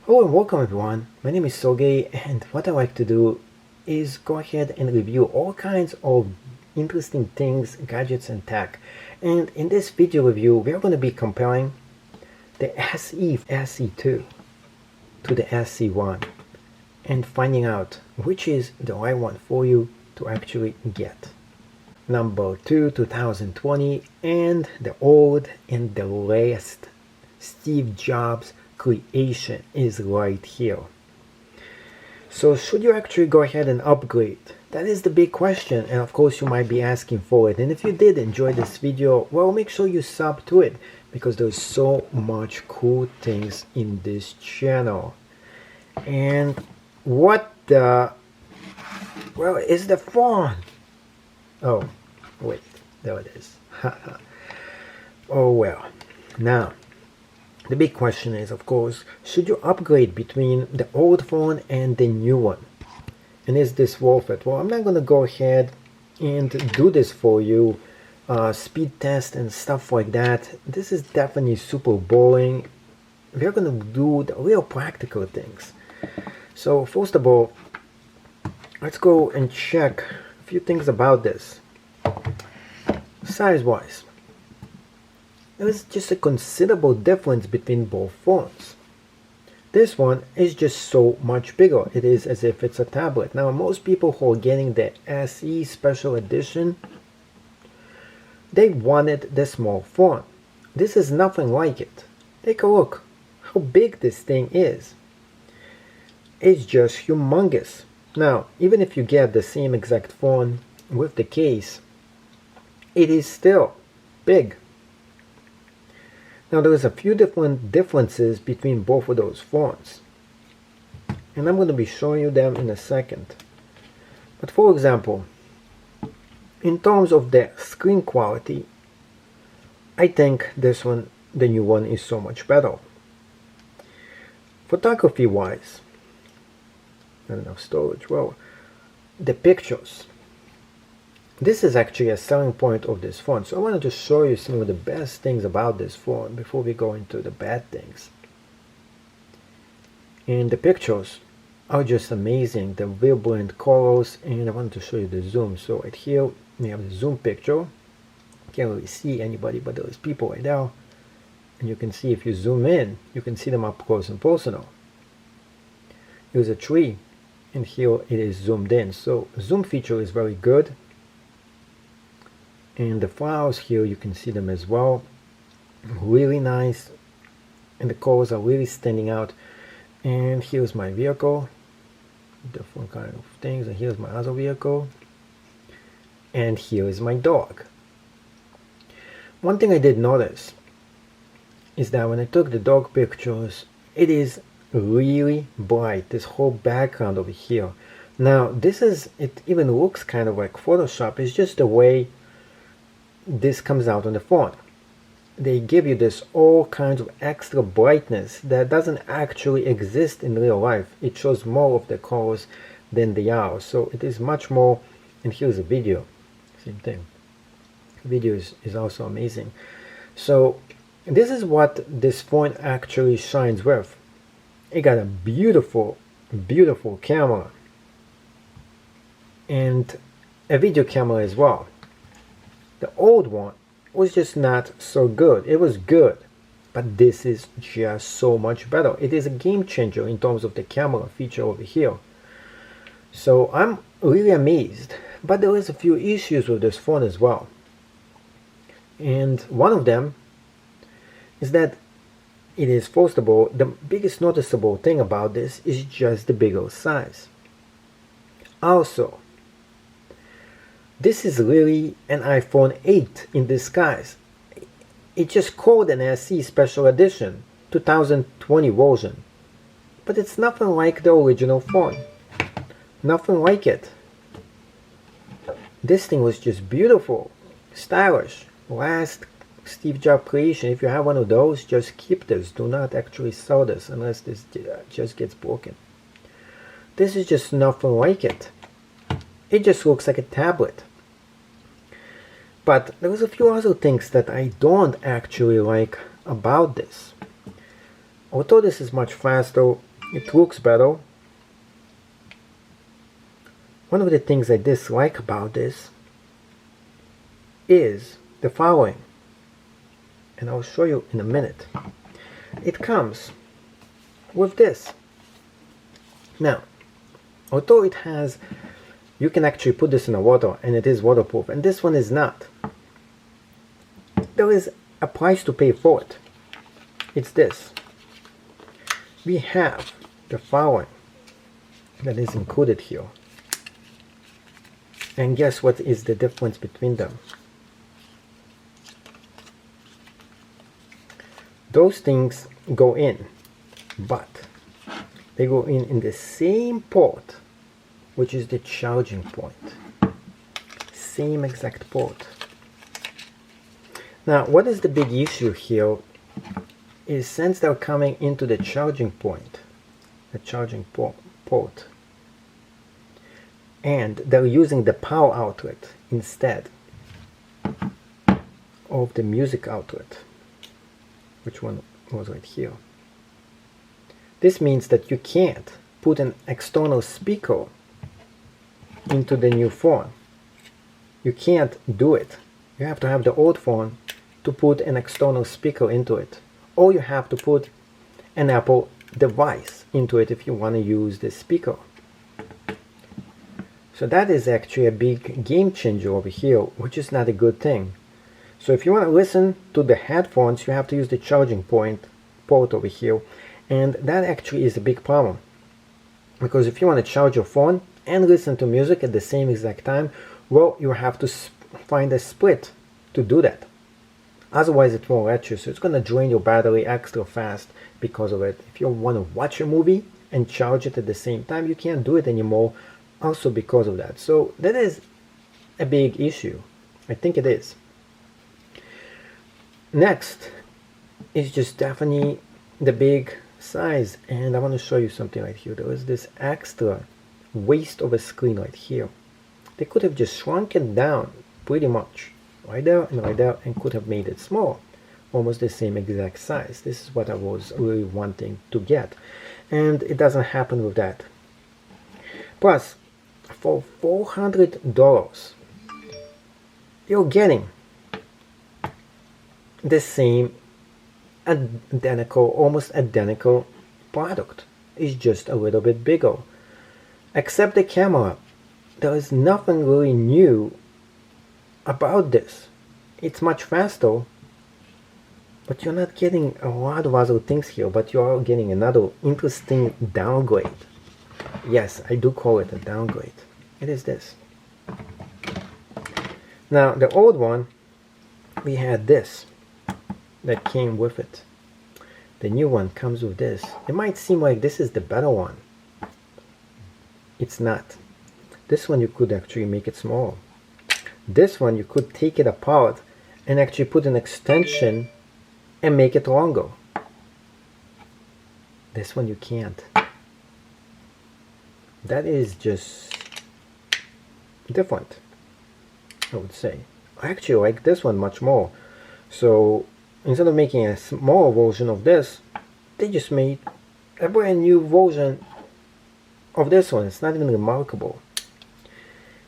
Hello and welcome everyone. My name is Sergey, and what I like to do is go ahead and review all kinds of interesting things, gadgets and tech. And in this video review, we are going to be comparing the SE2 to the SE1 and finding out which is the right one for you to actually get. Number 2, 2020, and the old and the last Steve Jobs creation is right here. So should you actually go ahead and upgrade? That is the big question, and of course you might be asking for it. And if you did enjoy this video, well, make sure you sub to it because there's so much cool things in this channel. And what the, well, is the phone? Oh, wait, there it is. Oh well. Now, the big question is, of course, should you upgrade between the old phone and the new one? And is this worth it? Well, I'm not going to go ahead and do this for you, speed test and stuff like that. This is definitely super boring. We're going to do the real practical things. So first of all, let's go and check a few things about this. Size-wise, there is just a considerable difference between both phones. This one is just so much bigger. It is as if it's a tablet. Now, most people who are getting the SE Special Edition, they wanted the small phone. This is nothing like it. Take a look how big this thing is. It's just humongous. Now, even if you get the same exact phone with the case, it is still big. Now there's a few different differences between both of those phones, and I'm going to be showing you them in a second. But for example, in terms of the screen quality, I think this one, the new one, is so much better. Photography wise, not enough storage. Well, the pictures. This is actually a selling point of this phone. So I wanted to show you some of the best things about this phone before we go into the bad things. And the pictures are just amazing. The vibrant colors, and I wanted to show you the zoom. So right here we have the zoom picture. Can't really see anybody, but there's people right there. And you can see if you zoom in, you can see them up close and personal. Here's a tree, and here it is zoomed in. So zoom feature is very good. And the flowers here, you can see them as well. Really nice. And the colors are really standing out. And here's my vehicle. Different kind of things. And here's my other vehicle. And here is my dog. One thing I did notice is that when I took the dog pictures, it is really bright. This whole background over here. Now, it even looks kind of like Photoshop. It's just the way this comes out on the phone. They give you this all kinds of extra brightness that doesn't actually exist in real life. It shows more of the colors than they are. So it is much more. And here's a video. Same thing. Video is also amazing. So this is what this phone actually shines with. It got a beautiful, beautiful camera. And a video camera as well. The old one was just not so good. It was good, but this is just so much better. It is a game changer in terms of the camera feature over here. So I'm really amazed, but there is a few issues with this phone as well. And one of them is that it is, first of all, the biggest noticeable thing about this is just the bigger size. Also, this is really an iPhone 8 in disguise. It's just called an SE Special Edition 2020 version. But it's nothing like the original phone. Nothing like it. This thing was just beautiful, stylish. Last Steve Jobs creation. If you have one of those, just keep this. Do not actually sell this unless this just gets broken. This is just nothing like it. It just looks like a tablet. But there was a few other things that I don't actually like about this. Although this is much faster, It looks better. One of the things I dislike about this is the following, and I'll show you in a minute. It comes with this. Now, although it has, you can actually put this in the water and it is waterproof, and this one is not. There is a price to pay for it. It's this. We have the following that is included here. And guess what is the difference between them? Those things go in, but they go in the same port, which is the charging point. Same exact port. Now, what is the big issue here is since they're coming into the charging point, the charging port, and they're using the power outlet instead of the music outlet, which one was right here. This means that you can't put an external speaker into the new phone. You can't do it. You have to have the old phone to put an external speaker into it. Or you have to put an Apple device into it if you want to use the speaker. So that is actually a big game changer over here, which is not a good thing. So if you want to listen to the headphones, you have to use the charging port over here, and that actually is a big problem. Because if you want to charge your phone and listen to music at the same exact time, well, you have to find a split to do that. Otherwise it won't let you, so it's going to drain your battery extra fast because of it. If you want to watch a movie and charge it at the same time, you can't do it anymore, also because of that. So that is a big issue. I think it is. Next is just definitely the big size, and I want to show you something right here. There is this extra waste of a screen right here. They could have just shrunk it down pretty much right there, and could have made it small, almost the same exact size. This is what I was really wanting to get, and it doesn't happen with that. Plus, for $400, you're getting the same identical, almost identical product. It's just a little bit bigger. Except the camera. There is nothing really new about this. It's much faster, but you're not getting a lot of other things here, but you are getting another interesting downgrade. Yes, I do call it a downgrade. It is this. Now, the old one, we had this that came with it. The new one comes with this. It might seem like this is the better one. It's not. This one you could actually make it smaller. This one you could take it apart and actually put an extension and make it longer. This one you can't. That is just different, I would say. I actually like this one much more. So instead of making a smaller version of this, they just made a brand new version of this one. It's not even remarkable.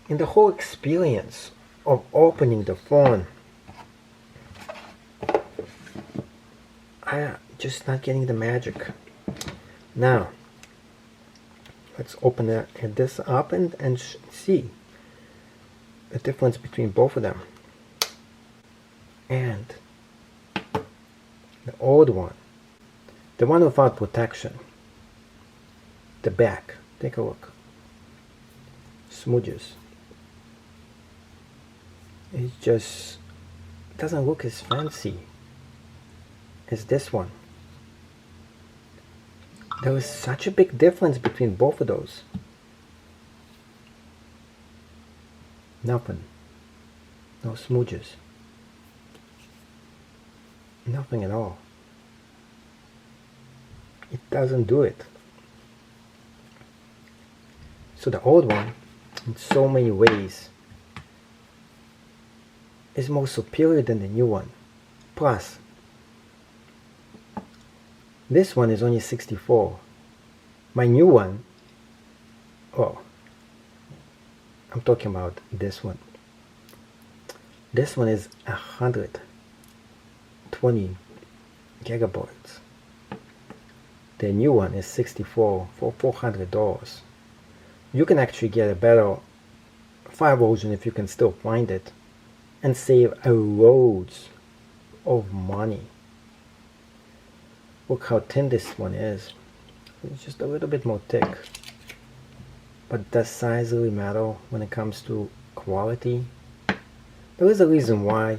And the whole experience of opening the phone, I'm just not getting the magic. Now, let's open this up and see the difference between both of them. And the old one, the one without protection, the back, take a look, smudges. It just doesn't look as fancy as this one. There is such a big difference between both of those. Nothing. No smudges. Nothing at all. It doesn't do it. So the old one, in so many ways, is more superior than the new one. Plus, this one is only 64. My new one, oh, I'm talking about this one. This one is 120 gigabytes. The new one is 64 for $400. You can actually get a better file version if you can still find it, and save a loads of money. Look how thin this one is. It's just a little bit more thick. But does size really matter when it comes to quality? There is a reason why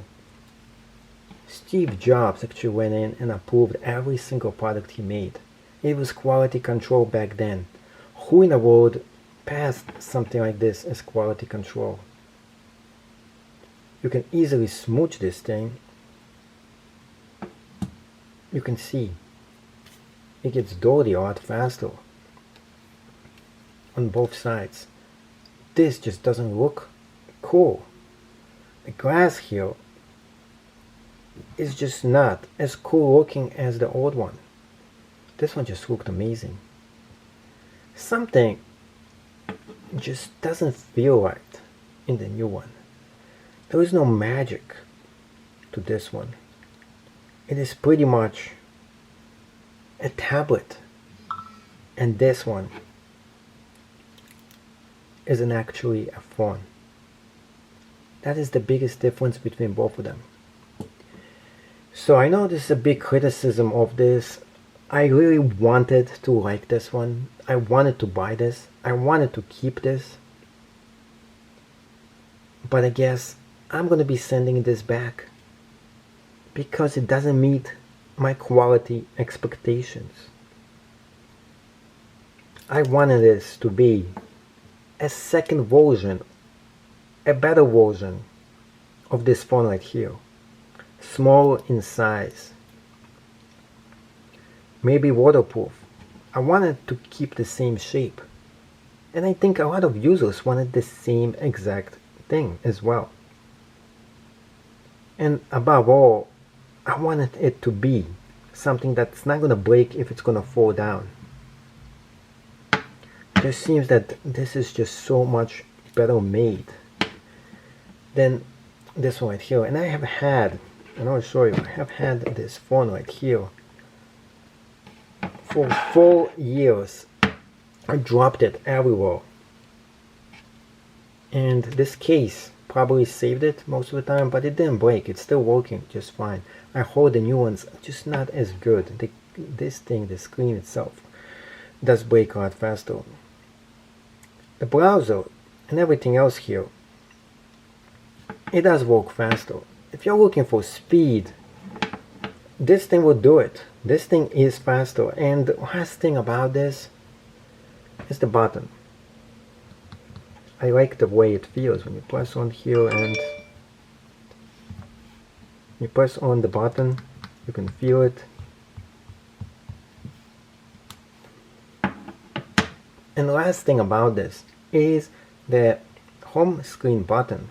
Steve Jobs actually went in and approved every single product he made. It was quality control back then. Who in the world passed something like this as quality control? You can easily smooch this thing. You can see it gets dirty a lot faster on both sides. This just doesn't look cool. The glass here is just not as cool looking as the old one. This one just looked amazing. Something just doesn't feel right in the new one. There is no magic to this one. It is pretty much a tablet, and this one isn't actually a phone. That is the biggest difference between both of them. So I know this is a big criticism of this. I really wanted to like this one. I wanted to buy this. I wanted to keep this. But I guess I'm going to be sending this back because it doesn't meet my quality expectations. I wanted this to be a second version, a better version of this phone right here. Small in size, maybe waterproof. I wanted to keep the same shape, and I think a lot of users wanted the same exact thing as well. And above all, I wanted it to be something that's not going to break if it's going to fall down. It just seems that this is just so much better made than this one right here. And I have had, and I'll show you, I have had this phone right here for 4 years. I dropped it everywhere. And this case probably saved it most of the time, but it didn't break. It's still working just fine. I heard the new ones just not as good. This thing, the screen itself, does break a lot faster. The browser and everything else here, it does work faster. If you're looking for speed, this thing will do it. This thing is faster. And the last thing about this is the button. I like the way it feels when you press on here, and you press on the button, you can feel it. And the last thing about this is the home screen button.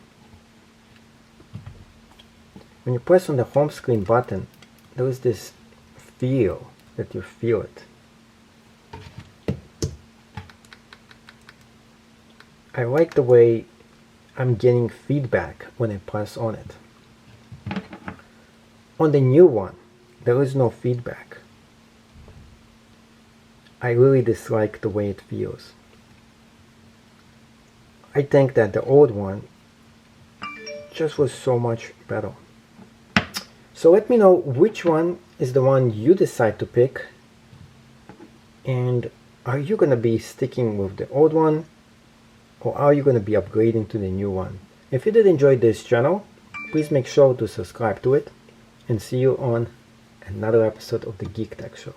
When you press on the home screen button, there is this feel that you feel it. I like the way I'm getting feedback when I press on it. On the new one, there is no feedback. I really dislike the way it feels. I think that the old one just was so much better. So let me know which one is the one you decide to pick, and are you going to be sticking with the old one, or are you going to be upgrading to the new one? If you did enjoy this channel, please make sure to subscribe to it, and see you on another episode of the Geek Tech Show.